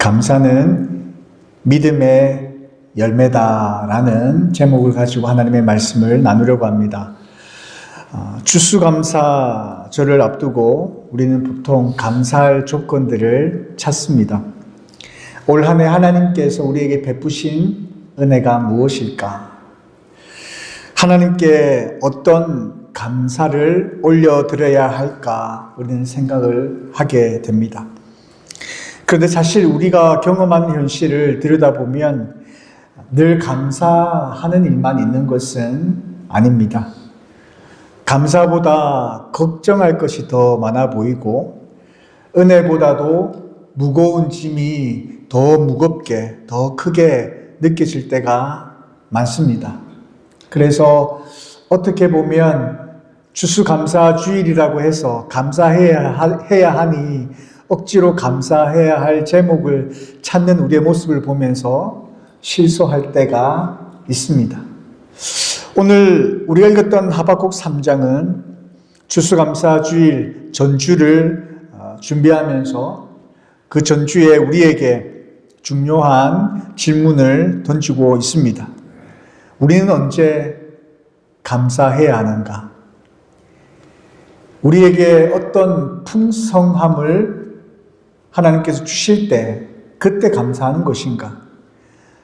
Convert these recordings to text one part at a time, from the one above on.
감사는 믿음의 열매다라는 제목을 가지고 하나님의 말씀을 나누려고 합니다. 추수감사절을 앞두고 우리는 보통 감사할 조건들을 찾습니다. 올 한 해 하나님께서 우리에게 베푸신 은혜가 무엇일까? 하나님께 어떤 감사를 올려드려야 할까? 우리는 생각을 하게 됩니다. 그런데 사실 우리가 경험하는 현실을 들여다보면 늘 감사하는 일만 있는 것은 아닙니다. 감사보다 걱정할 것이 더 많아 보이고 은혜보다도 무거운 짐이 더 무겁게, 더 크게 느껴질 때가 많습니다. 그래서 어떻게 보면 추수감사주일이라고 해서 감사해야 하니 억지로 감사해야 할 제목을 찾는 우리의 모습을 보면서 실소할 때가 있습니다. 오늘 우리가 읽었던 하박국 3장은 추수감사주일 전주를 준비하면서 그 전주에 우리에게 중요한 질문을 던지고 있습니다. 우리는 언제 감사해야 하는가? 우리에게 어떤 풍성함을 하나님께서 주실 때 그때 감사하는 것인가?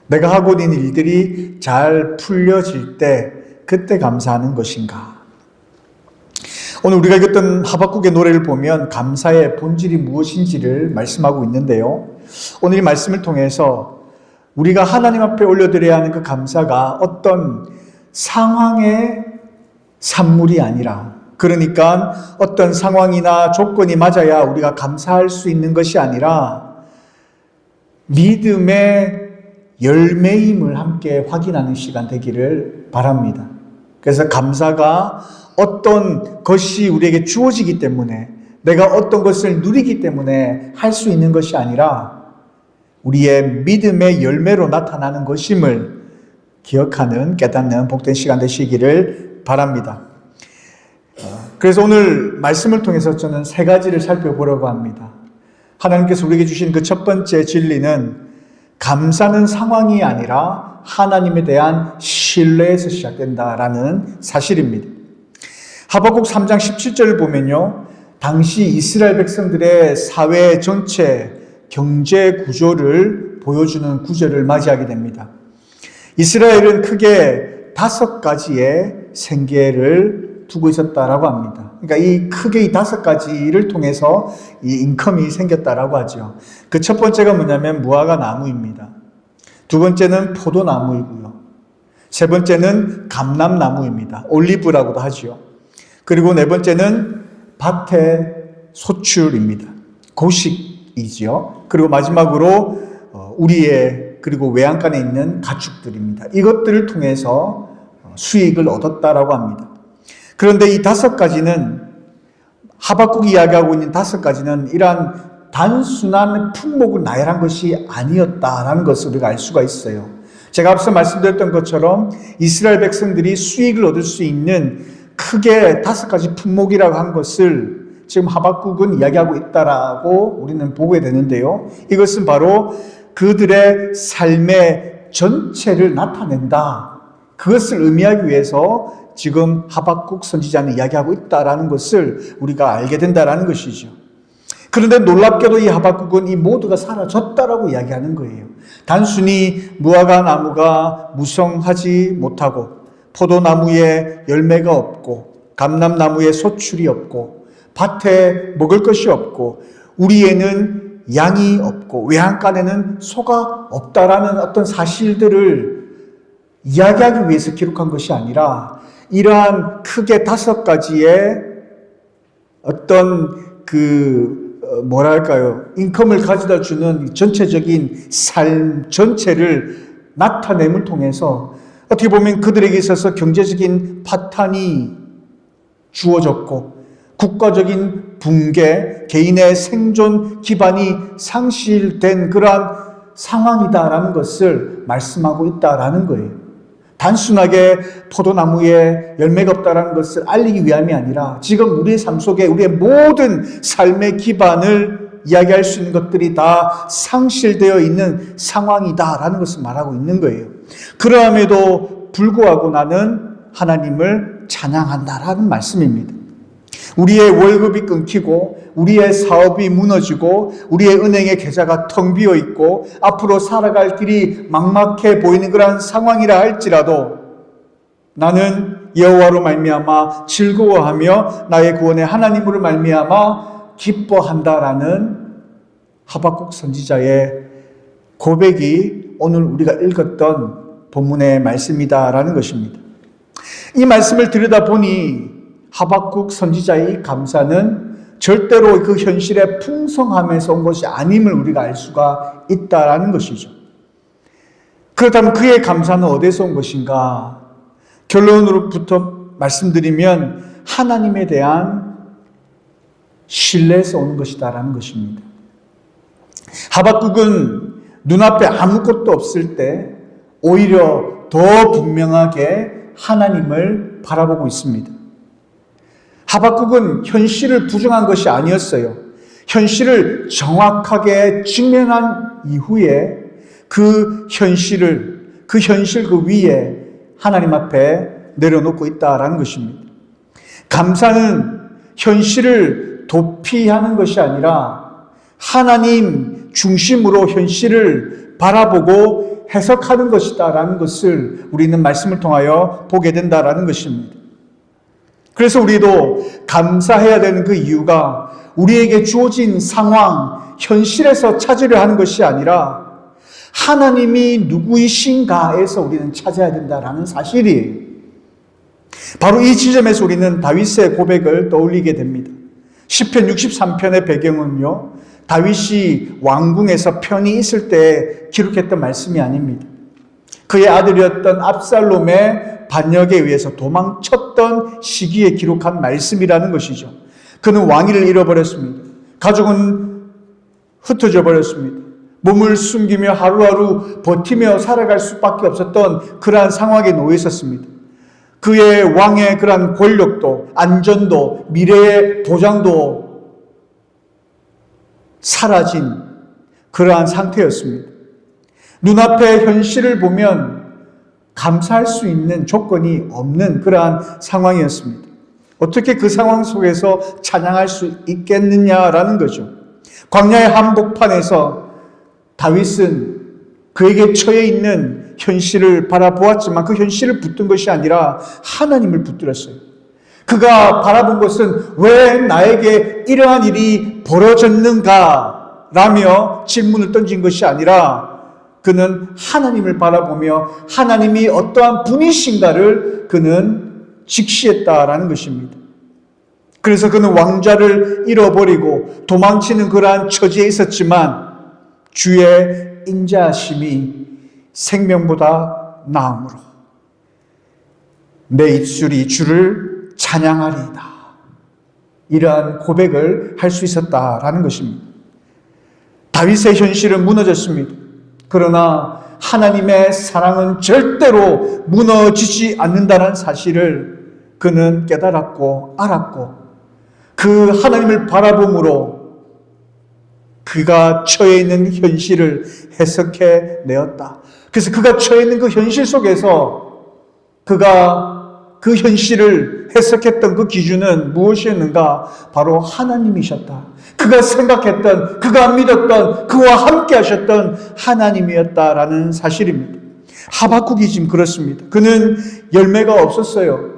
내가 하고 있는 일들이 잘 풀려질 때 그때 감사하는 것인가? 오늘 우리가 읽었던 하박국의 노래를 보면 감사의 본질이 무엇인지를 말씀하고 있는데요. 오늘 이 말씀을 통해서 우리가 하나님 앞에 올려드려야 하는 그 감사가 어떤 상황의 산물이 아니라, 그러니까 어떤 상황이나 조건이 맞아야 우리가 감사할 수 있는 것이 아니라 믿음의 열매임을 함께 확인하는 시간 되기를 바랍니다. 그래서 감사가 어떤 것이 우리에게 주어지기 때문에, 내가 어떤 것을 누리기 때문에 할 수 있는 것이 아니라 우리의 믿음의 열매로 나타나는 것임을 기억하는, 깨닫는 복된 시간 되시기를 바랍니다. 그래서 오늘 말씀을 통해서 저는 세 가지를 살펴보려고 합니다. 하나님께서 우리에게 주신 그 첫 번째 진리는 감사는 상황이 아니라 하나님에 대한 신뢰에서 시작된다라는 사실입니다. 하박국 3장 17절을 보면요, 당시 이스라엘 백성들의 사회 전체 경제 구조를 보여주는 구절을 맞이하게 됩니다. 이스라엘은 크게 5가지의 생계를 두고 있었다라고 합니다. 그러니까 이 크게 이 5가지를 통해서 이 인컴이 생겼다라고 하죠. 그 첫 번째가 뭐냐면 무화과 나무입니다. 두 번째는 포도나무이고요. 세 번째는 감람나무입니다. 올리브라고도 하죠. 그리고 네 번째는 밭의 소출입니다. 고식이죠. 그리고 마지막으로 우리의 그리고 외양간에 있는 가축들입니다. 이것들을 통해서 수익을 얻었다라고 합니다. 그런데 이 5가지는, 하박국이 이야기하고 있는 5가지는 이러한 단순한 품목을 나열한 것이 아니었다라는 것을 우리가 알 수가 있어요. 제가 앞서 말씀드렸던 것처럼 이스라엘 백성들이 수익을 얻을 수 있는 크게 5가지 품목이라고 한 것을 지금 하박국은 이야기하고 있다라고 우리는 보게 되는데요. 이것은 바로 그들의 삶의 전체를 나타낸다. 그것을 의미하기 위해서 지금 하박국 선지자는 이야기하고 있다라는 것을 우리가 알게 된다라는 것이죠. 그런데 놀랍게도 이 하박국은 이 모두가 사라졌다라고 이야기하는 거예요. 단순히 무화과 나무가 무성하지 못하고, 포도나무에 열매가 없고, 감람나무에 소출이 없고, 밭에 먹을 것이 없고, 우리에는 양이 없고, 외양간에는 소가 없다라는 어떤 사실들을 이야기하기 위해서 기록한 것이 아니라, 이러한 크게 5가지의 어떤 인컴을 가져다 주는 전체적인 삶 전체를 나타냄을 통해서 어떻게 보면 그들에게 있어서 경제적인 파탄이 주어졌고, 국가적인 붕괴, 개인의 생존 기반이 상실된 그러한 상황이다라는 것을 말씀하고 있다라는 거예요. 단순하게 포도나무에 열매가 없다라는 것을 알리기 위함이 아니라 지금 우리의 삶 속에 우리의 모든 삶의 기반을 이야기할 수 있는 것들이 다 상실되어 있는 상황이다라는 것을 말하고 있는 거예요. 그러함에도 불구하고 나는 하나님을 찬양한다라는 말씀입니다. 우리의 월급이 끊기고 우리의 사업이 무너지고 우리의 은행의 계좌가 텅 비어 있고 앞으로 살아갈 길이 막막해 보이는 그런 상황이라 할지라도 나는 여호와로 말미암아 즐거워하며 나의 구원의 하나님으로 말미암아 기뻐한다라는 하박국 선지자의 고백이 오늘 우리가 읽었던 본문의 말씀이다라는 것입니다. 이 말씀을 들여다보니 하박국 선지자의 이 감사는 절대로 그 현실의 풍성함에서 온 것이 아님을 우리가 알 수가 있다라는 것이죠. 그렇다면 그의 감사는 어디서 온 것인가? 결론으로부터 말씀드리면 하나님에 대한 신뢰에서 오는 것이다라는 것입니다. 하박국은 눈앞에 아무것도 없을 때 오히려 더 분명하게 하나님을 바라보고 있습니다. 하박국은 현실을 부정한 것이 아니었어요. 현실을 정확하게 직면한 이후에 그 현실 그 위에 하나님 앞에 내려놓고 있다라는 것입니다. 감사는 현실을 도피하는 것이 아니라 하나님 중심으로 현실을 바라보고 해석하는 것이다라는 것을 우리는 말씀을 통하여 보게 된다라는 것입니다. 그래서 우리도 감사해야 되는 그 이유가 우리에게 주어진 상황, 현실에서 찾으려 하는 것이 아니라 하나님이 누구이신가에서 우리는 찾아야 된다라는 사실이에요. 바로 이 지점에서 우리는 다윗의 고백을 떠올리게 됩니다. 시편 63편의 배경은요, 다윗이 왕궁에서 편히 있을 때 기록했던 말씀이 아닙니다. 그의 아들이었던 압살롬의 반역에 의해서 도망쳤던 시기에 기록한 말씀이라는 것이죠. 그는 왕위를 잃어버렸습니다. 가족은 흩어져 버렸습니다. 몸을 숨기며 하루하루 버티며 살아갈 수밖에 없었던 그러한 상황에 놓여 있었습니다. 그의 왕의 그러한 권력도, 안전도, 미래의 보장도 사라진 그러한 상태였습니다. 눈앞의 현실을 보면 감사할 수 있는 조건이 없는 그러한 상황이었습니다. 어떻게 그 상황 속에서 찬양할 수 있겠느냐라는 거죠. 광야의 한복판에서 다윗은 그에게 처해 있는 현실을 바라보았지만 그 현실을 붙든 것이 아니라 하나님을 붙들었어요. 그가 바라본 것은 왜 나에게 이러한 일이 벌어졌는가 라며 질문을 던진 것이 아니라 그는 하나님을 바라보며 하나님이 어떠한 분이신가를 그는 직시했다라는 것입니다. 그래서 그는 왕좌를 잃어버리고 도망치는 그러한 처지에 있었지만 주의 인자하심이 생명보다 나음으로 내 입술이 주를 찬양하리이다. 이러한 고백을 할 수 있었다라는 것입니다. 다윗의 현실은 무너졌습니다. 그러나 하나님의 사랑은 절대로 무너지지 않는다는 사실을 그는 깨달았고 알았고 그 하나님을 바라봄으로 그가 처해 있는 현실을 해석해 내었다. 그래서 그가 처해 있는 그 현실 속에서 그가 그 현실을 해석했던 그 기준은 무엇이었는가? 바로 하나님이셨다. 그가 생각했던, 그가 믿었던, 그와 함께 하셨던 하나님이었다라는 사실입니다. 하박국이 지금 그렇습니다. 그는 열매가 없었어요.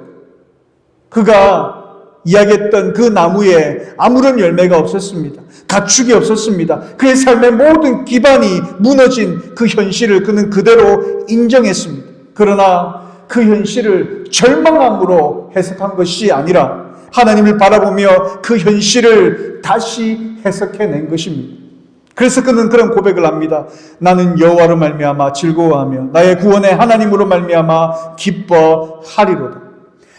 그가 이야기했던 그 나무에 아무런 열매가 없었습니다. 가축이 없었습니다. 그의 삶의 모든 기반이 무너진 그 현실을 그는 그대로 인정했습니다. 그러나 그 현실을 절망함으로 해석한 것이 아니라 하나님을 바라보며 그 현실을 다시 해석해낸 것입니다. 그래서 그는 그런 고백을 합니다. 나는 여호와로 말미암아 즐거워하며 나의 구원의 하나님으로 말미암아 기뻐하리로다.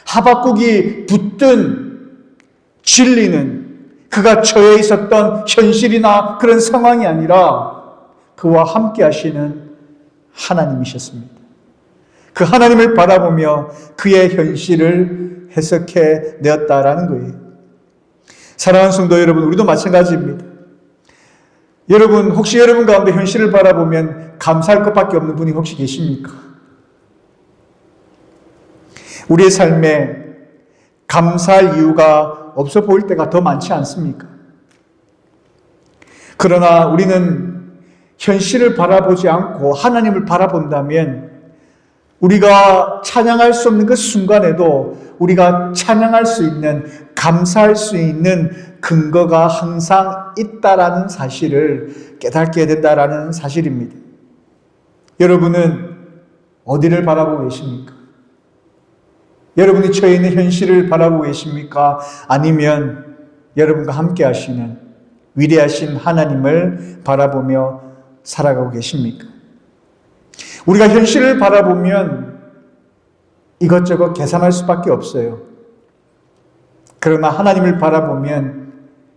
하박국이 붙든 진리는 그가 처해 있었던 현실이나 그런 상황이 아니라 그와 함께 하시는 하나님이셨습니다. 그 하나님을 바라보며 그의 현실을 해석해 내었다라는 거예요. 사랑하는 성도 여러분, 우리도 마찬가지입니다. 여러분, 혹시 여러분 가운데 현실을 바라보면 감사할 것밖에 없는 분이 혹시 계십니까? 우리의 삶에 감사할 이유가 없어 보일 때가 더 많지 않습니까? 그러나 우리는 현실을 바라보지 않고 하나님을 바라본다면 우리가 찬양할 수 없는 그 순간에도 우리가 찬양할 수 있는, 감사할 수 있는 근거가 항상 있다라는 사실을 깨닫게 된다라는 사실입니다. 여러분은 어디를 바라보고 계십니까? 여러분이 처해 있는 현실을 바라보고 계십니까? 아니면 여러분과 함께 하시는 위대하신 하나님을 바라보며 살아가고 계십니까? 우리가 현실을 바라보면 이것저것 계산할 수밖에 없어요. 그러나 하나님을 바라보면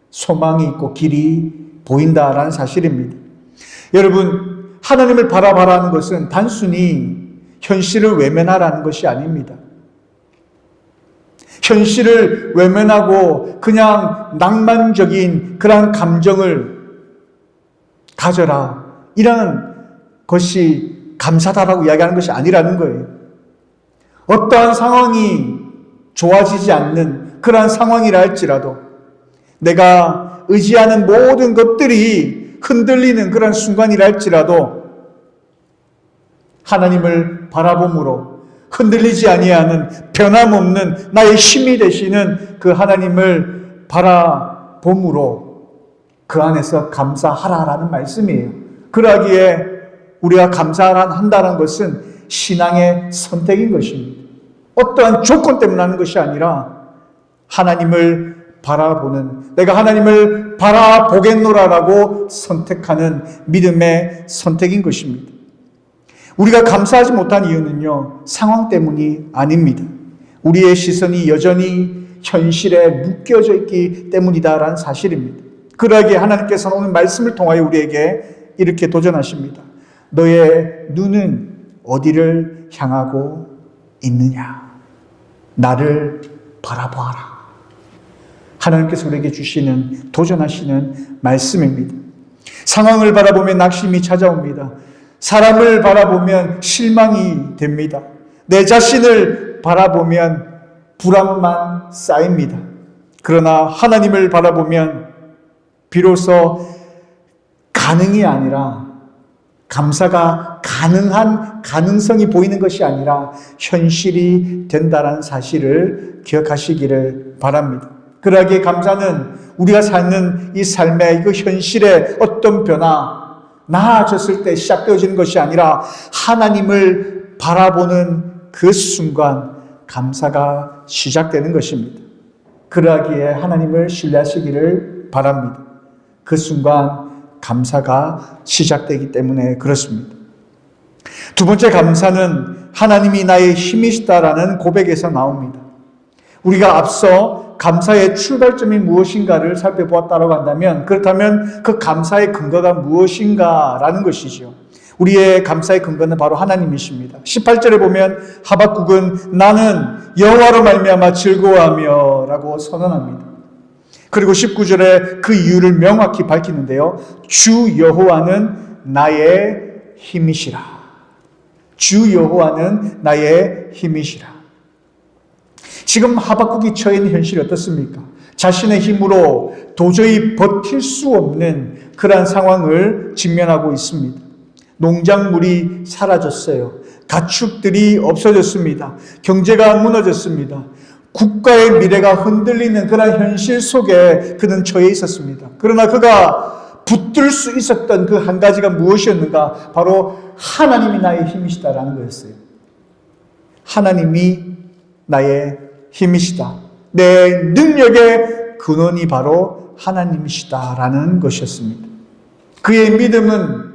소망이 있고 길이 보인다라는 사실입니다. 여러분, 하나님을 바라봐라는 것은 단순히 현실을 외면하라는 것이 아닙니다. 현실을 외면하고 그냥 낭만적인 그러한 감정을 가져라, 이런 것이 감사다라고 이야기하는 것이 아니라는 거예요. 어떠한 상황이 좋아지지 않는 그러한 상황이라 할지라도 내가 의지하는 모든 것들이 흔들리는 그런 순간이라 할지라도 하나님을 바라봄으로 흔들리지 아니하는 변함없는 나의 힘이 되시는 그 하나님을 바라봄으로 그 안에서 감사하라라는 말씀이에요. 그러기에 우리가 감사한다는 것은 신앙의 선택인 것입니다. 어떠한 조건 때문에 하는 것이 아니라 하나님을 바라보는, 내가 하나님을 바라보겠노라라고 선택하는 믿음의 선택인 것입니다. 우리가 감사하지 못한 이유는요, 상황 때문이 아닙니다. 우리의 시선이 여전히 현실에 묶여져 있기 때문이다라는 사실입니다. 그러기에 하나님께서는 오늘 말씀을 통하여 우리에게 이렇게 도전하십니다. 너의 눈은 어디를 향하고 있느냐? 나를 바라보아라. 하나님께서 우리에게 주시는, 도전하시는 말씀입니다. 상황을 바라보면 낙심이 찾아옵니다. 사람을 바라보면 실망이 됩니다. 내 자신을 바라보면 불안만 쌓입니다. 그러나 하나님을 바라보면 비로소 가능이 아니라, 감사가 가능한 가능성이 보이는 것이 아니라 현실이 된다는 사실을 기억하시기를 바랍니다. 그러기에 감사는 우리가 사는 이 삶의 그 현실의 어떤 변화, 나아졌을 때 시작되어지는 것이 아니라 하나님을 바라보는 그 순간 감사가 시작되는 것입니다. 그러기에 하나님을 신뢰하시기를 바랍니다. 그 순간 감사가 시작되기 때문에 그렇습니다. 두 번째 감사는 하나님이 나의 힘이시다라는 고백에서 나옵니다. 우리가 앞서 감사의 출발점이 무엇인가를 살펴보았다고 한다면, 그렇다면 그 감사의 근거가 무엇인가라는 것이죠. 우리의 감사의 근거는 바로 하나님이십니다. 18절에 보면 하박국은 나는 여호와로 말미암아 즐거워하며 라고 선언합니다. 그리고 19절에 그 이유를 명확히 밝히는데요. 주 여호와는 나의 힘이시라. 주 여호와는 나의 힘이시라. 지금 하박국이 처해 있는 현실이 어떻습니까? 자신의 힘으로 도저히 버틸 수 없는 그러한 상황을 직면하고 있습니다. 농작물이 사라졌어요. 가축들이 없어졌습니다. 경제가 무너졌습니다. 국가의 미래가 흔들리는 그런 현실 속에 그는 처해 있었습니다. 그러나 그가 붙들 수 있었던 그 한 가지가 무엇이었는가? 바로 하나님이 나의 힘이시다라는 거였어요. 하나님이 나의 힘이시다. 내 능력의 근원이 바로 하나님이시다라는 것이었습니다. 그의 믿음은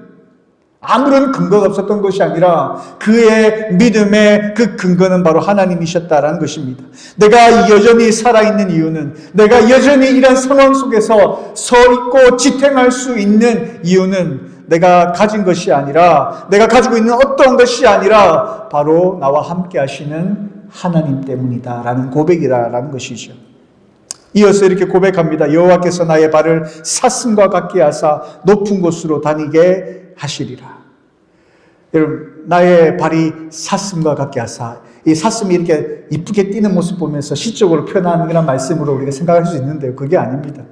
아무런 근거가 없었던 것이 아니라 그의 믿음의 그 근거는 바로 하나님이셨다라는 것입니다. 내가 여전히 살아있는 이유는, 내가 여전히 이런 상황 속에서 서 있고 지탱할 수 있는 이유는 내가 가진 것이 아니라, 내가 가지고 있는 어떤 것이 아니라 바로 나와 함께 하시는 하나님 때문이다라는 고백이다라는 것이죠. 이어서 이렇게 고백합니다. 여호와께서 나의 발을 사슴과 같게 하사 높은 곳으로 다니게 하시리라. 여러분, 나의 발이 사슴과 같게 하사, 이 사슴이 이렇게 이쁘게 뛰는 모습 보면서 시적으로 표현하는 그런 말씀으로 우리가 생각할 수 있는데요. 그게 아닙니다.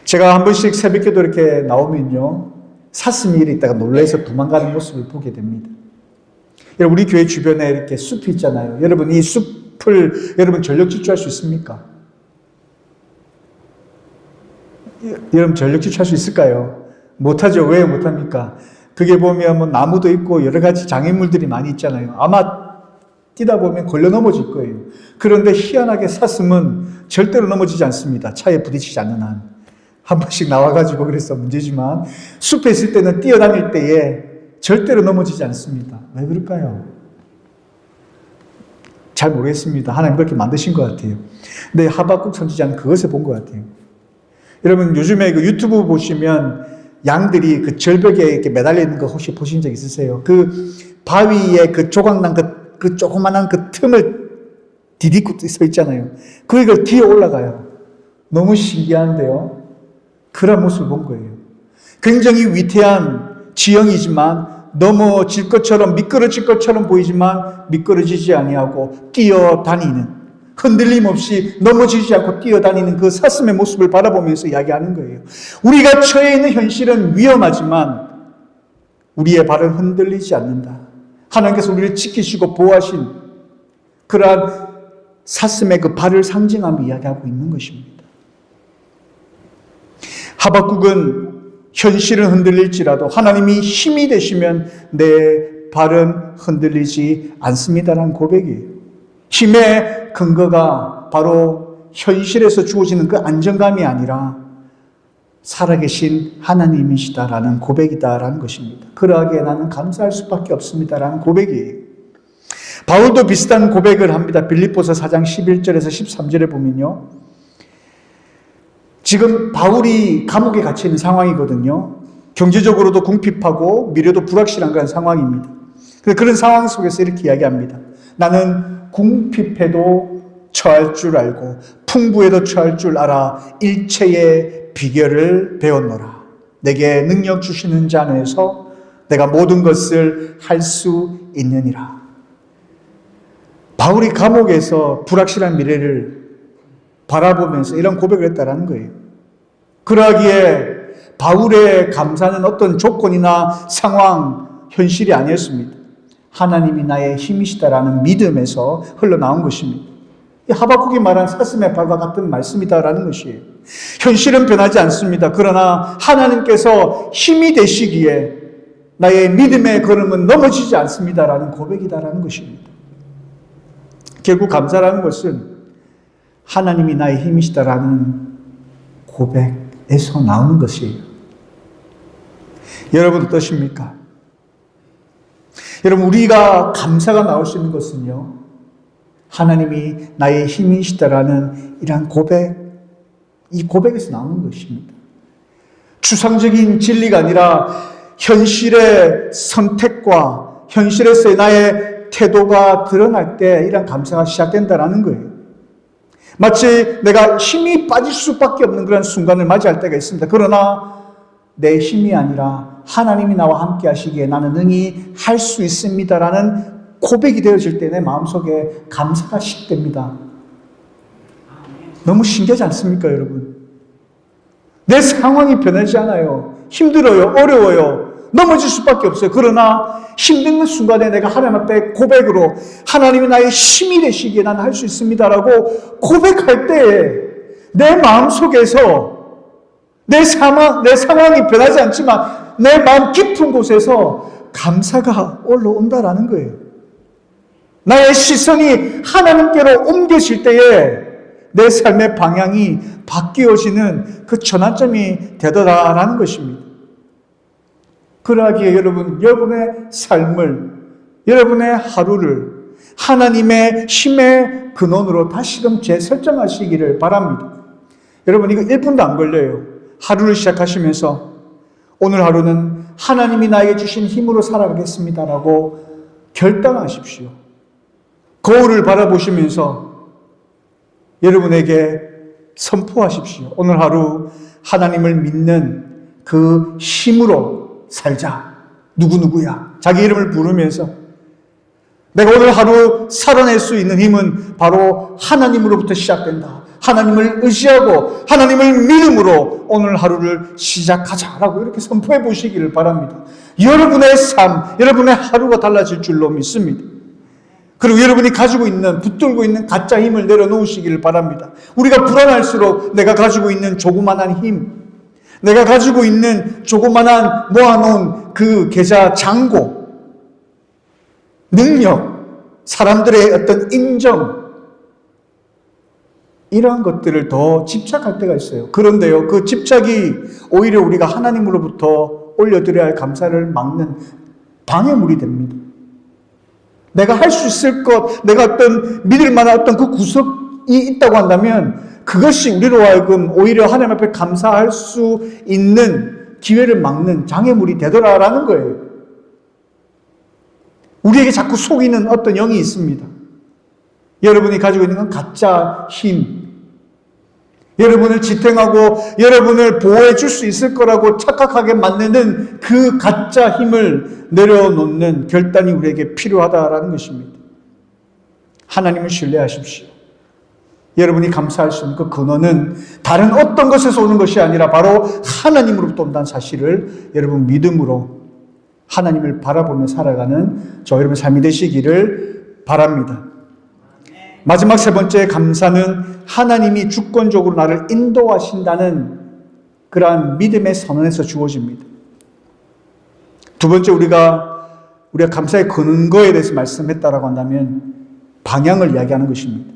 제가 한 번씩 새벽기도 이렇게 나오면요, 사슴이 이렇게 있다가 놀라서 도망가는 모습을 보게 됩니다. 여러분, 우리 교회 주변에 이렇게 숲이 있잖아요. 여러분, 이 숲을 여러분 전력 질주할 수 있습니까? 여러분 전력 질주할 수 있을까요? 못하죠. 왜 못합니까? 그게 보면 뭐 나무도 있고 여러 가지 장애물들이 많이 있잖아요. 아마 뛰다 보면 걸려 넘어질 거예요. 그런데 희한하게 사슴은 절대로 넘어지지 않습니다. 차에 부딪히지 않는 한. 한 번씩 나와가지고 그래서 문제지만 숲에 있을 때는 뛰어다닐 때에 절대로 넘어지지 않습니다. 왜 그럴까요? 잘 모르겠습니다. 하나님 그렇게 만드신 것 같아요. 근데 하박국 선지자는 그것을 본 것 같아요. 여러분, 요즘에 그 유튜브 보시면 양들이 그 절벽에 이렇게 매달려 있는 거 혹시 보신 적 있으세요? 그 바위에 그 조각난 그 조그만한 그 틈을 디디고 서 있잖아요. 그걸 기어 올라가요. 너무 신기한데요. 그런 모습을 본 거예요. 굉장히 위태한 지형이지만 넘어질 것처럼 미끄러질 것처럼 보이지만 미끄러지지 아니하고 뛰어다니는, 흔들림 없이 넘어지지 않고 뛰어다니는 그 사슴의 모습을 바라보면서 이야기하는 거예요. 우리가 처해 있는 현실은 위험하지만 우리의 발은 흔들리지 않는다. 하나님께서 우리를 지키시고 보호하신 그러한 사슴의 그 발을 상징하며 이야기하고 있는 것입니다. 하박국은 현실은 흔들릴지라도 하나님이 힘이 되시면 내 발은 흔들리지 않습니다라는 고백이에요. 힘의 근거가 바로 현실에서 주어지는 그 안정감이 아니라 살아계신 하나님이시다라는 고백이다라는 것입니다. 그러하기에 나는 감사할 수밖에 없습니다라는 고백이에요. 바울도 비슷한 고백을 합니다. 빌립보서 4장 11절에서 13절에 보면요. 지금 바울이 감옥에 갇혀 있는 상황이거든요. 경제적으로도 궁핍하고 미래도 불확실한 그런 상황입니다. 그런 상황 속에서 이렇게 이야기합니다. 나는 궁핍해도 처할 줄 알고 풍부해도 처할 줄 알아 일체의 비결을 배웠노라. 내게 능력 주시는 자 안에서 내가 모든 것을 할 수 있느니라. 바울이 감옥에서 불확실한 미래를 바라보면서 이런 고백을 했다라는 거예요. 그러기에 바울의 감사는 어떤 조건이나 상황, 현실이 아니었습니다. 하나님이 나의 힘이시다라는 믿음에서 흘러나온 것입니다. 하박국이 말한 사슴의 발과 같은 말씀이다라는 것이에요. 현실은 변하지 않습니다. 그러나 하나님께서 힘이 되시기에 나의 믿음의 걸음은 넘어지지 않습니다라는 고백이다라는 것입니다. 결국 감사라는 것은 하나님이 나의 힘이시다라는 고백에서 나오는 것이에요. 여러분 어떠십니까? 여러분, 우리가 감사가 나올 수 있는 것은요, 하나님이 나의 힘이시다라는 이러한 고백, 이 고백에서 나오는 것입니다. 추상적인 진리가 아니라 현실의 선택과 현실에서의 나의 태도가 드러날 때 이러한 감사가 시작된다는 거예요. 마치 내가 힘이 빠질 수밖에 없는 그런 순간을 맞이할 때가 있습니다. 그러나 내 힘이 아니라 하나님이 나와 함께 하시기에 나는 능히 할 수 있습니다라는 고백이 되어질 때 내 마음속에 감사가 시작됩니다. 너무 신기하지 않습니까, 여러분? 내 상황이 변하지 않아요. 힘들어요. 어려워요. 넘어질 수밖에 없어요. 그러나 힘든 순간에 내가 하나님 앞에 고백으로 하나님이 나의 힘이 되시기에 나는 할 수 있습니다라고 고백할 때에 내 마음속에서 내 상황이 변하지 않지만 내 마음 깊은 곳에서 감사가 올라온다라는 거예요. 나의 시선이 하나님께로 옮겨질 때에 내 삶의 방향이 바뀌어지는 그 전환점이 되더라라는 것입니다. 그러하기에 여러분의 삶을, 여러분의 하루를 하나님의 힘의 근원으로 다시금 재설정하시기를 바랍니다. 여러분, 이거 1분도 안 걸려요. 하루를 시작하시면서 오늘 하루는 하나님이 나에게 주신 힘으로 살아가겠습니다라고 결단하십시오. 거울을 바라보시면서 여러분에게 선포하십시오. 오늘 하루 하나님을 믿는 그 힘으로 살자. 누구누구야. 자기 이름을 부르면서 내가 오늘 하루 살아낼 수 있는 힘은 바로 하나님으로부터 시작된다. 하나님을 의지하고 하나님을 믿음으로 오늘 하루를 시작하자라고 이렇게 선포해 보시기를 바랍니다. 여러분의 삶, 여러분의 하루가 달라질 줄로 믿습니다. 그리고 여러분이 가지고 있는, 붙들고 있는 가짜 힘을 내려놓으시기를 바랍니다. 우리가 불안할수록 내가 가지고 있는 조그만한 힘, 내가 가지고 있는 조그만한 모아놓은 그 계좌 잔고, 능력, 사람들의 어떤 인정, 이러한 것들을 더 집착할 때가 있어요. 그런데요, 그 집착이 오히려 우리가 하나님으로부터 올려드려야 할 감사를 막는 방해물이 됩니다. 내가 할 수 있을 것, 내가 어떤 믿을 만한 어떤 그 구석이 있다고 한다면 그것이 우리로 하여금 오히려 하나님 앞에 감사할 수 있는 기회를 막는 장애물이 되더라라는 거예요. 우리에게 자꾸 속이는 어떤 영이 있습니다. 여러분이 가지고 있는 건 가짜 힘. 여러분을 지탱하고 여러분을 보호해 줄 수 있을 거라고 착각하게 만드는 그 가짜 힘을 내려놓는 결단이 우리에게 필요하다라는 것입니다. 하나님을 신뢰하십시오. 여러분이 감사할 수 있는 그 근원은 다른 어떤 것에서 오는 것이 아니라 바로 하나님으로부터 온다는 사실을 여러분 믿음으로 하나님을 바라보며 살아가는 저 여러분 삶이 되시기를 바랍니다. 마지막 세 번째 감사는 하나님이 주권적으로 나를 인도하신다는 그러한 믿음의 선언에서 주어집니다. 두 번째 우리가 감사의 근거에 대해서 말씀했다라고 한다면 방향을 이야기하는 것입니다.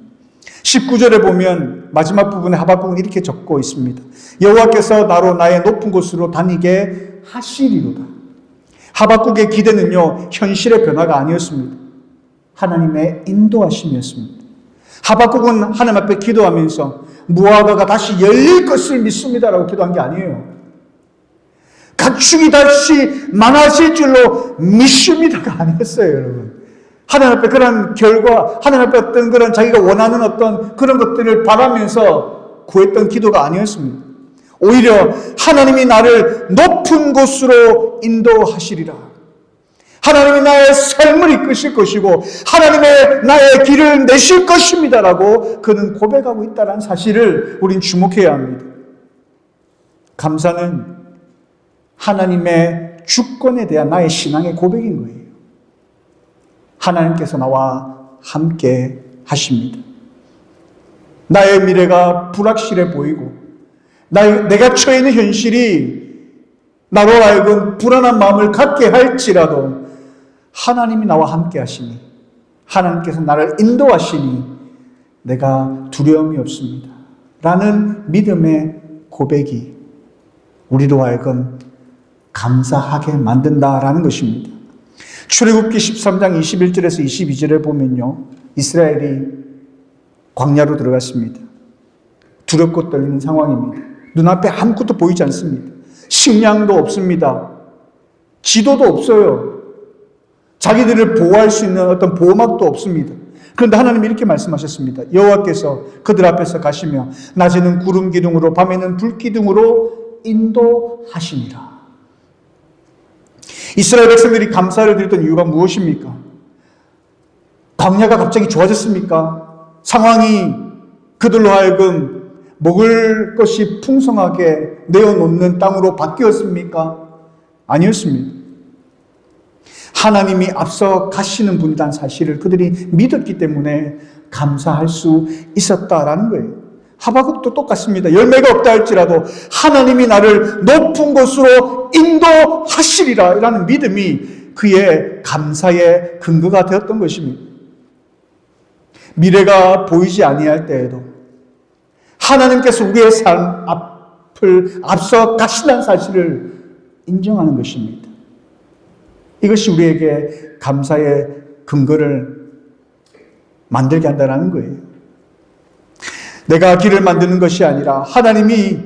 19절에 보면 마지막 부분에 하박국은 이렇게 적고 있습니다. 여호와께서 나로 나의 높은 곳으로 다니게 하시리로다. 하박국의 기대는요, 현실의 변화가 아니었습니다. 하나님의 인도하심이었습니다. 하박국은 하나님 앞에 기도하면서 무화과가 다시 열릴 것을 믿습니다라고 기도한 게 아니에요. 가축이 다시 많아질 줄로 믿습니다가 아니었어요, 여러분. 하나님 앞에 그런 결과, 하나님 앞에 어떤 그런 자기가 원하는 어떤 그런 것들을 바라면서 구했던 기도가 아니었습니다. 오히려 하나님이 나를 높은 곳으로 인도하시리라. 하나님이 나의 삶을 이끄실 것이고 하나님의 나의 길을 내실 것입니다라고 그는 고백하고 있다는 사실을 우린 주목해야 합니다. 감사는 하나님의 주권에 대한 나의 신앙의 고백인 거예요. 하나님께서 나와 함께 하십니다. 나의 미래가 불확실해 보이고 내가 처해 있는 현실이 나로 하여금 불안한 마음을 갖게 할지라도 하나님이 나와 함께 하시니 하나님께서 나를 인도하시니 내가 두려움이 없습니다. 라는 믿음의 고백이 우리로 하여금 감사하게 만든다라는 것입니다. 출애굽기 13장 21절에서 22절에 보면요, 이스라엘이 광야로 들어갔습니다. 두렵고 떨리는 상황입니다. 눈앞에 아무것도 보이지 않습니다. 식량도 없습니다. 지도도 없어요. 자기들을 보호할 수 있는 어떤 보호막도 없습니다. 그런데 하나님이 이렇게 말씀하셨습니다. 여호와께서 그들 앞에서 가시며 낮에는 구름 기둥으로 밤에는 불 기둥으로 인도하시니라. 이스라엘 백성들이 감사를 드렸던 이유가 무엇입니까? 광야가 갑자기 좋아졌습니까? 상황이 그들로 하여금 먹을 것이 풍성하게 내어놓는 땅으로 바뀌었습니까? 아니었습니다. 하나님이 앞서 가시는 분이라는 사실을 그들이 믿었기 때문에 감사할 수 있었다라는 거예요. 하박국도 똑같습니다. 열매가 없다 할지라도 하나님이 나를 높은 곳으로 인도하시리라 라는 믿음이 그의 감사의 근거가 되었던 것입니다. 미래가 보이지 아니할 때에도 하나님께서 우리의 삶 앞을 앞서 가신다는 사실을 인정하는 것입니다. 이것이 우리에게 감사의 근거를 만들게 한다는 거예요. 내가 길을 만드는 것이 아니라 하나님이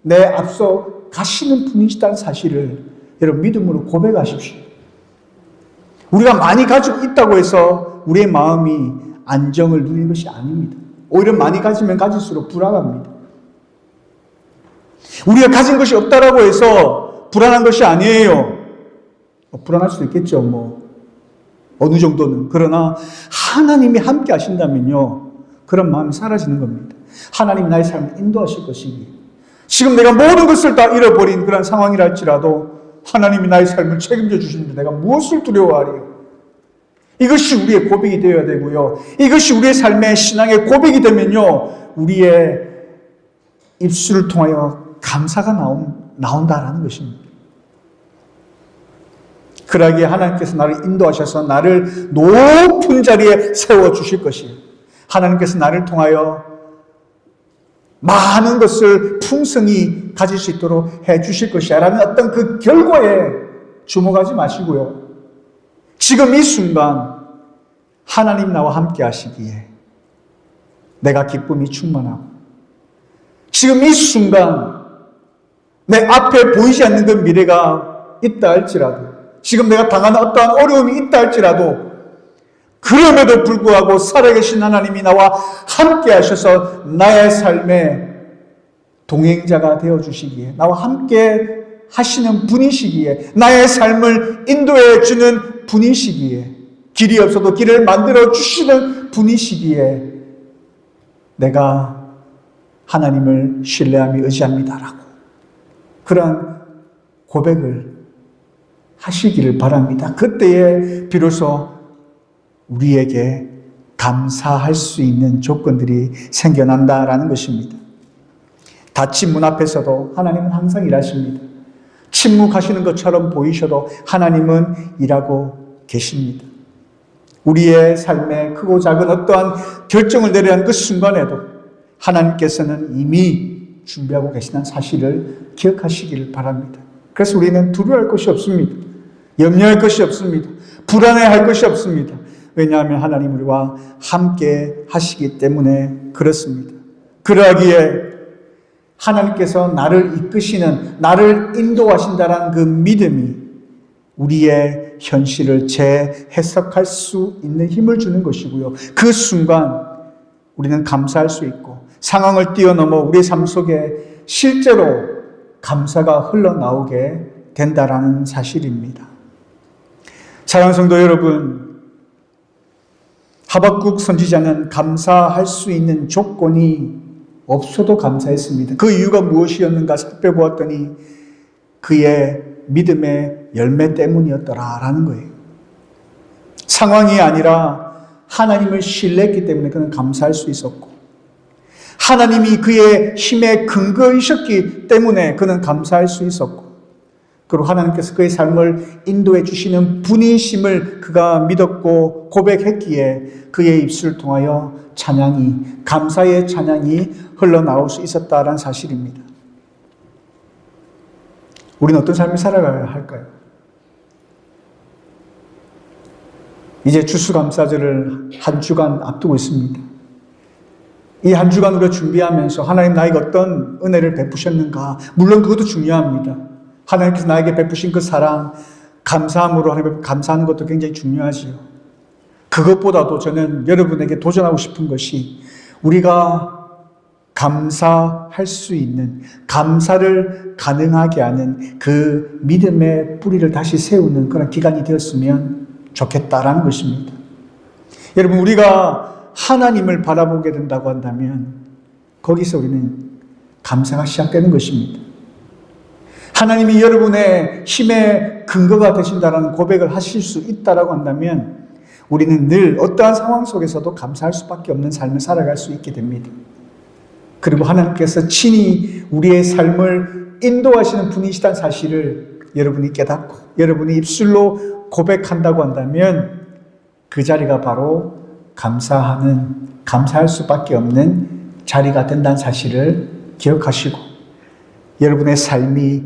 내 앞서 가시는 분이시다는 사실을 여러분 믿음으로 고백하십시오. 우리가 많이 가지고 있다고 해서 우리의 마음이 안정을 누리는 것이 아닙니다. 오히려 많이 가지면 가질수록 불안합니다. 우리가 가진 것이 없다라고 해서 불안한 것이 아니에요. 불안할 수도 있겠죠, 어느 정도는. 그러나 하나님이 함께 하신다면요, 그런 마음이 사라지는 겁니다. 하나님이 나의 삶을 인도하실 것이기에. 지금 내가 모든 것을 다 잃어버린 그런 상황이라 할지라도 하나님이 나의 삶을 책임져 주시는데 내가 무엇을 두려워하리요? 이것이 우리의 고백이 되어야 되고요. 이것이 우리의 삶의 신앙의 고백이 되면요, 우리의 입술을 통하여 감사가 나온다라는 것입니다. 그러기에 하나님께서 나를 인도하셔서 나를 높은 자리에 세워주실 것이에요. 하나님께서 나를 통하여 많은 것을 풍성히 가질 수 있도록 해주실 것이야 라는 어떤 그 결과에 주목하지 마시고요. 지금 이 순간 하나님 나와 함께 하시기에 내가 기쁨이 충만하고, 지금 이 순간 내 앞에 보이지 않는 그 미래가 있다 할지라도, 지금 내가 당하는 어떠한 어려움이 있다 할지라도, 그럼에도 불구하고 살아계신 하나님이 나와 함께 하셔서 나의 삶의 동행자가 되어주시기에, 나와 함께 하시는 분이시기에, 나의 삶을 인도해 주는 분이시기에, 길이 없어도 길을 만들어 주시는 분이시기에 내가 하나님을 신뢰하며 의지합니다라고 그런 고백을 하시기를 바랍니다. 그때에 비로소 우리에게 감사할 수 있는 조건들이 생겨난다라는 것입니다. 닫힌 문 앞에서도 하나님은 항상 일하십니다. 침묵하시는 것처럼 보이셔도 하나님은 일하고 계십니다. 우리의 삶에 크고 작은 어떠한 결정을 내려야 하는 그 순간에도 하나님께서는 이미 준비하고 계시다는 사실을 기억하시기를 바랍니다. 그래서 우리는 두려워할 것이 없습니다. 염려할 것이 없습니다. 불안해할 것이 없습니다. 왜냐하면 하나님 우리와 함께 하시기 때문에 그렇습니다. 그러하기에 하나님께서 나를 이끄시는, 나를 인도하신다는 그 믿음이 우리의 현실을 재해석할 수 있는 힘을 주는 것이고요. 그 순간 우리는 감사할 수 있고, 상황을 뛰어넘어 우리의 삶 속에 실제로 감사가 흘러나오게 된다라는 사실입니다. 사랑하는 성도 여러분, 하박국 선지자는 감사할 수 있는 조건이 없어도 감사했습니다. 그 이유가 무엇이었는가 살펴보았더니 그의 믿음의 열매 때문이었더라라는 거예요. 상황이 아니라 하나님을 신뢰했기 때문에 그는 감사할 수 있었고, 하나님이 그의 힘의 근거이셨기 때문에 그는 감사할 수 있었고, 그리고 하나님께서 그의 삶을 인도해 주시는 분이심을 그가 믿었고 고백했기에 그의 입술을 통하여 찬양이, 감사의 찬양이 흘러나올 수 있었다라는 사실입니다. 우리는 어떤 삶을 살아가야 할까요? 이제 추수감사절을 한 주간 앞두고 있습니다. 이 한 주간 우리가 준비하면서 하나님 나에게 어떤 은혜를 베푸셨는가, 물론 그것도 중요합니다. 하나님께서 나에게 베푸신 그 사랑, 감사함으로 하나님께 감사하는 것도 굉장히 중요하지요. 그것보다도 저는 여러분에게 도전하고 싶은 것이 우리가 감사할 수 있는, 감사를 가능하게 하는 그 믿음의 뿌리를 다시 세우는 그런 기간이 되었으면 좋겠다라는 것입니다. 여러분, 우리가 하나님을 바라보게 된다고 한다면 거기서 우리는 감사가 시작되는 것입니다. 하나님이 여러분의 힘의 근거가 되신다라는 고백을 하실 수 있다라고 한다면 우리는 늘 어떠한 상황 속에서도 감사할 수밖에 없는 삶을 살아갈 수 있게 됩니다. 그리고 하나님께서 친히 우리의 삶을 인도하시는 분이시다는 사실을 여러분이 깨닫고 여러분이 입술로 고백한다고 한다면 그 자리가 바로 감사할 수밖에 없는 자리가 된다는 사실을 기억하시고 여러분의 삶이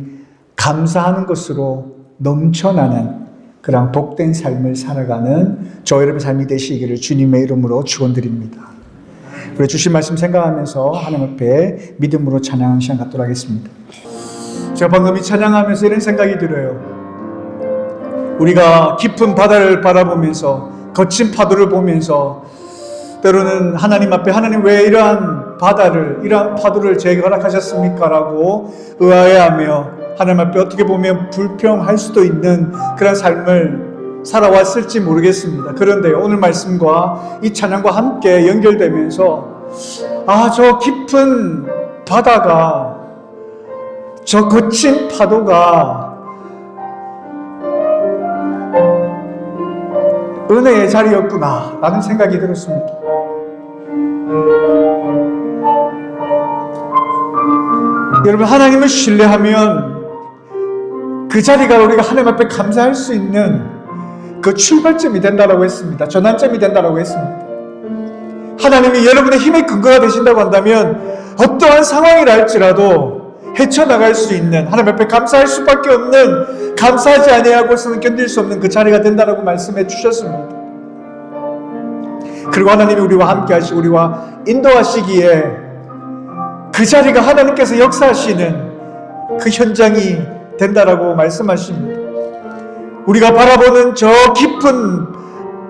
감사하는 것으로 넘쳐나는 그런 복된 삶을 살아가는 저 여러분의 삶이 되시기를 주님의 이름으로 축원드립니다. 우리 주신 말씀 생각하면서 하나님 앞에 믿음으로 찬양하는 시간 갖도록 하겠습니다. 제가 방금 이 찬양하면서 이런 생각이 들어요. 우리가 깊은 바다를 바라보면서 거친 파도를 보면서 때로는 하나님 앞에 하나님 왜 이러한 바다를, 이러한 파도를 제게 허락하셨습니까? 라고 의아해하며 하나님 앞에 어떻게 보면 불평할 수도 있는 그런 삶을 살아왔을지 모르겠습니다. 그런데 오늘 말씀과 이 찬양과 함께 연결되면서 저 깊은 바다가, 저 거친 파도가 은혜의 자리였구나 라는 생각이 들었습니다. 여러분, 하나님을 신뢰하면 그 자리가 우리가 하나님 앞에 감사할 수 있는 그 출발점이 된다라고 했습니다. 전환점이 된다라고 했습니다. 하나님이 여러분의 힘의 근거가 되신다고 한다면 어떠한 상황이라 할지라도 헤쳐나갈 수 있는, 하나님 앞에 감사할 수밖에 없는, 감사하지 아니하고서는 견딜 수 없는 그 자리가 된다라고 말씀해 주셨습니다. 그리고 하나님이 우리와 함께 하시고 우리와 인도하시기에 그 자리가 하나님께서 역사하시는 그 현장이 된다라고 말씀하십니다. 우리가 바라보는 저 깊은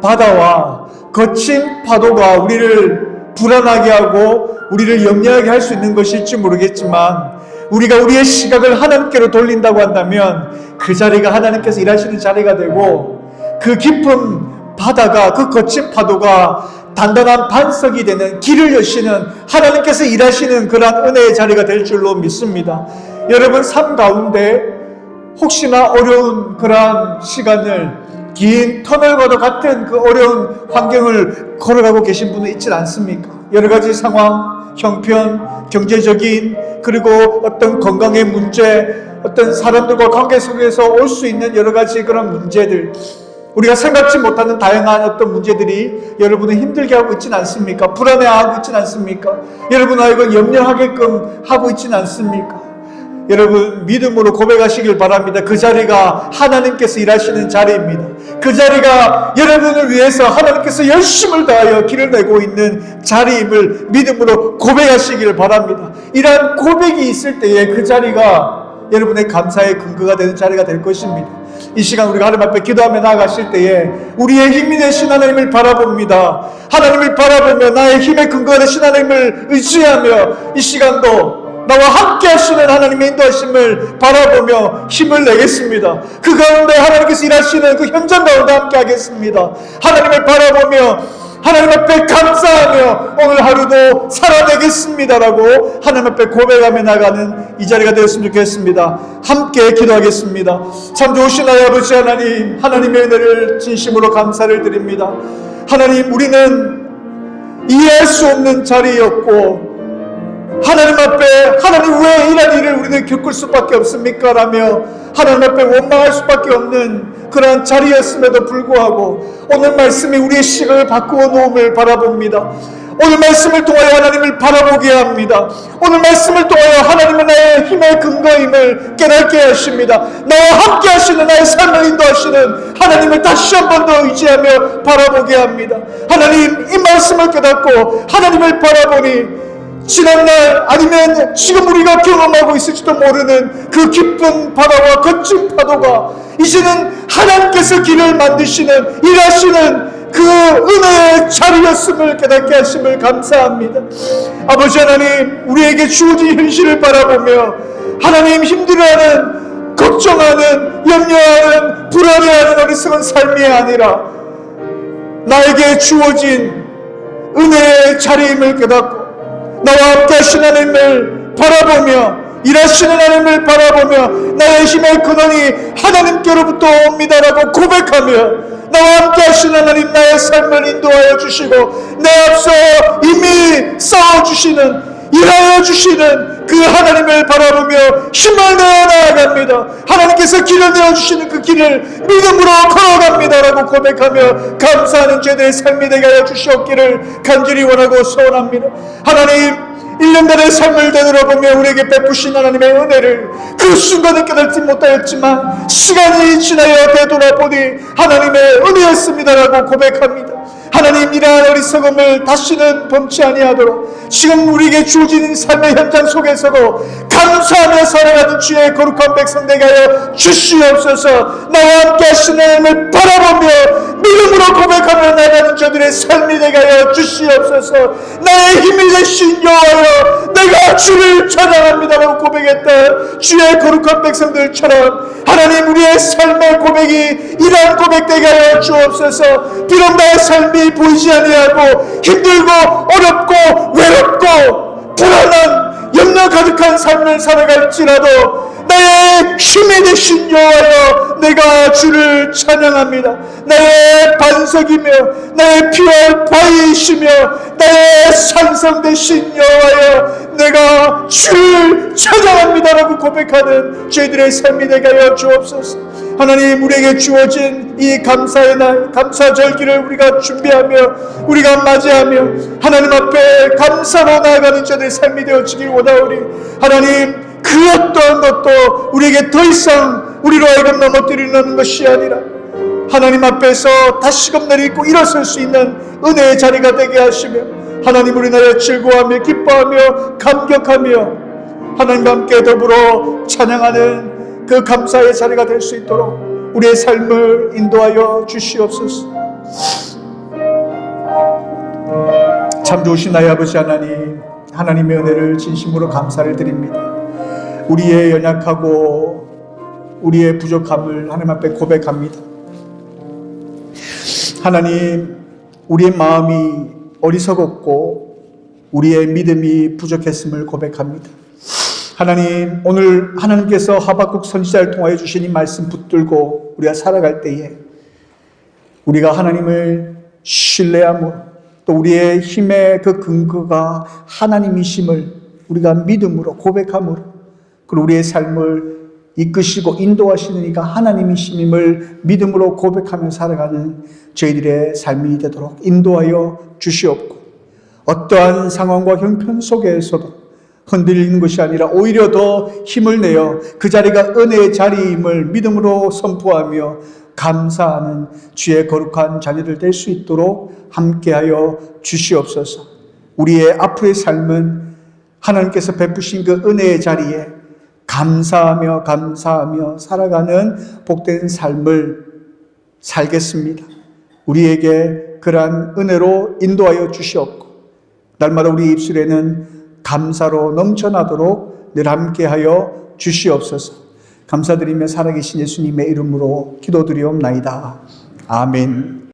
바다와 거친 파도가 우리를 불안하게 하고 우리를 염려하게 할 수 있는 것일지 모르겠지만, 우리가 우리의 시각을 하나님께로 돌린다고 한다면 그 자리가 하나님께서 일하시는 자리가 되고, 그 깊은 바다가, 그 거친 파도가 단단한 반석이 되는, 길을 여시는, 하나님께서 일하시는 그러한 은혜의 자리가 될 줄로 믿습니다. 여러분, 삶 가운데 혹시나 어려운 그러한 시간을, 긴 터널과도 같은 그 어려운 환경을 걸어가고 계신 분은 있지 않습니까? 여러 가지 상황, 형편, 경제적인, 그리고 어떤 건강의 문제, 어떤 사람들과 관계 속에서 올 수 있는 여러 가지 그런 문제들, 우리가 생각지 못하는 다양한 어떤 문제들이 여러분을 힘들게 하고 있지는 않습니까? 불안해하고 있지는 않습니까? 여러분 아이고 염려하게끔 하고 있지는 않습니까? 여러분, 믿음으로 고백하시길 바랍니다. 그 자리가 하나님께서 일하시는 자리입니다. 그 자리가 여러분을 위해서 하나님께서 열심을 다하여 길을 내고 있는 자리임을 믿음으로 고백하시길 바랍니다. 이러한 고백이 있을 때에 그 자리가 여러분의 감사의 근거가 되는 자리가 될 것입니다. 이 시간 우리가 하나님 앞에 기도하며 나아가실 때에 우리의 힘이 되신 하나님을 바라봅니다. 하나님을 바라보며 나의 힘의 근거가 되신 하나님을 의지하며 이 시간도 나와 함께 하시는 하나님의 인도하심을 바라보며 힘을 내겠습니다. 그 가운데 하나님께서 일하시는 그 현장 가운데 함께 하겠습니다. 하나님을 바라보며 하나님 앞에 감사하며 오늘 하루도 살아내겠습니다라고 하나님 앞에 고백하며 나가는 이 자리가 되었으면 좋겠습니다. 함께 기도하겠습니다. 참 좋으신 나의 아버지 하나님, 하나님의 은혜를 진심으로 감사를 드립니다. 하나님, 우리는 이해할 수 없는 자리였고 하나님 앞에 하나님 왜 이런 일을 우리는 겪을 수밖에 없습니까? 라며 하나님 앞에 원망할 수밖에 없는 그러한 자리였음에도 불구하고 오늘 말씀이 우리의 시각을 바꾸어 놓음을 바라봅니다. 오늘 말씀을 통하여 하나님을 바라보게 합니다. 오늘 말씀을 통하여 하나님은 나의 힘의 근거임을 깨닫게 하십니다. 나와 함께 하시는, 나의 삶을 인도하시는 하나님을 다시 한 번 더 의지하며 바라보게 합니다. 하나님, 이 말씀을 깨닫고 하나님을 바라보니 지난날 아니면 지금 우리가 경험하고 있을지도 모르는 그 깊은 바다와 거친 파도가 이제는 하나님께서 길을 만드시는, 일하시는 그 은혜의 자리였음을 깨닫게 하심을 감사합니다. 아버지 하나님, 우리에게 주어진 현실을 바라보며 하나님 힘들어하는, 걱정하는, 염려하는, 불안해하는 어리석은 삶이 아니라 나에게 주어진 은혜의 자리임을 깨닫고 나와 함께 하시는 하나님을 바라보며 일하시는 하나님을 바라보며 나의 힘의 근원이 하나님께로부터 옵니다라고 고백하며 나와 함께 하시는 하나님, 나의 삶을 인도하여 주시고 내 앞서 이미 싸워주시는, 일하여 주시는 그 하나님을 바라보며 힘을 내어 나아갑니다. 하나님께서 길을 내어주시는 그 길을 믿음으로 걸어갑니다라고 고백하며 감사하는 저희들의 삶이 되게 하여 주시옵기를 간절히 원하고 소원합니다. 하나님, 1년간의 삶을 되돌아보며 우리에게 베푸신 하나님의 은혜를 그 순간에 깨닫지 못하였지만 시간이 지나여 되돌아보니 하나님의 은혜였습니다라고 고백합니다. 하나님, 이러한 어리석음을 다시는 범치 아니하도록 지금 우리에게 주어진 삶의 현장 속에서도 감사하며 살아가는 주의 거룩한 백성 되게 하여 주시옵소서. 나와 함께 하시는 하나님을 바라보며 믿음으로 고백하며 나가는 저들의 삶이 되게 하여 주시옵소서. 나의 힘이 되신 여호와여, 내가 주를 찬양합니다라고 고백했다. 주의 거룩한 백성들처럼 하나님, 우리의 삶의 고백이 이러한 고백 되게 하여 주옵소서. 비록 나의 삶이 보이지 아니하고 힘들고 어렵고 외롭고 불안한 염려 가득한 삶을 살아갈지라도 나의 힘이 되신 여호와여, 내가 주를 찬양합니다. 나의 반석이며 나의 피할 바위이시며 나의 산성 되신 여호와여, 내가 주를 찬양합니다라고 고백하는 저희들의 삶이 되게 하여 주옵소서. 하나님, 우리에게 주어진 이 감사의 날, 감사절기를 우리가 준비하며 우리가 맞이하며 하나님 앞에 감사로 나아가는 저들의 삶이 되어지길 원하오니, 하나님, 그 어떠한 것도 우리에게 더 이상 우리로 하여금 넘어뜨리는 것이 아니라 하나님 앞에서 다시금 내리고 일어설 수 있는 은혜의 자리가 되게 하시며, 하나님, 우리나라에 즐거워하며 기뻐하며 감격하며 하나님과 함께 더불어 찬양하는 그 감사의 자리가 될 수 있도록 우리의 삶을 인도하여 주시옵소서. 참 좋으신 나의 아버지 하나님, 하나님의 은혜를 진심으로 감사를 드립니다. 우리의 연약하고 우리의 부족함을 하나님 앞에 고백합니다. 하나님, 우리의 마음이 어리석었고 우리의 믿음이 부족했음을 고백합니다. 하나님, 오늘 하나님께서 하박국 선지자를 통하여 주신 이 말씀 붙들고 우리가 살아갈 때에 우리가 하나님을 신뢰하며 또 우리의 힘의 그 근거가 하나님이심을 우리가 믿음으로 고백함으로, 그리고 우리의 삶을 이끄시고 인도하시는 이가 하나님이심을 믿음으로 고백하며 살아가는 저희들의 삶이 되도록 인도하여 주시옵고, 어떠한 상황과 형편 속에서도 흔들리는 것이 아니라 오히려 더 힘을 내어 그 자리가 은혜의 자리임을 믿음으로 선포하며 감사하는 주의 거룩한 자녀들 될 수 있도록 함께하여 주시옵소서. 우리의 앞으로의 삶은 하나님께서 베푸신 그 은혜의 자리에 감사하며 살아가는 복된 삶을 살겠습니다. 우리에게 그러한 은혜로 인도하여 주시옵고, 날마다 우리 입술에는 감사로 넘쳐나도록 늘 함께하여 주시옵소서. 감사드리며 살아계신 예수님의 이름으로 기도드리옵나이다. 아멘.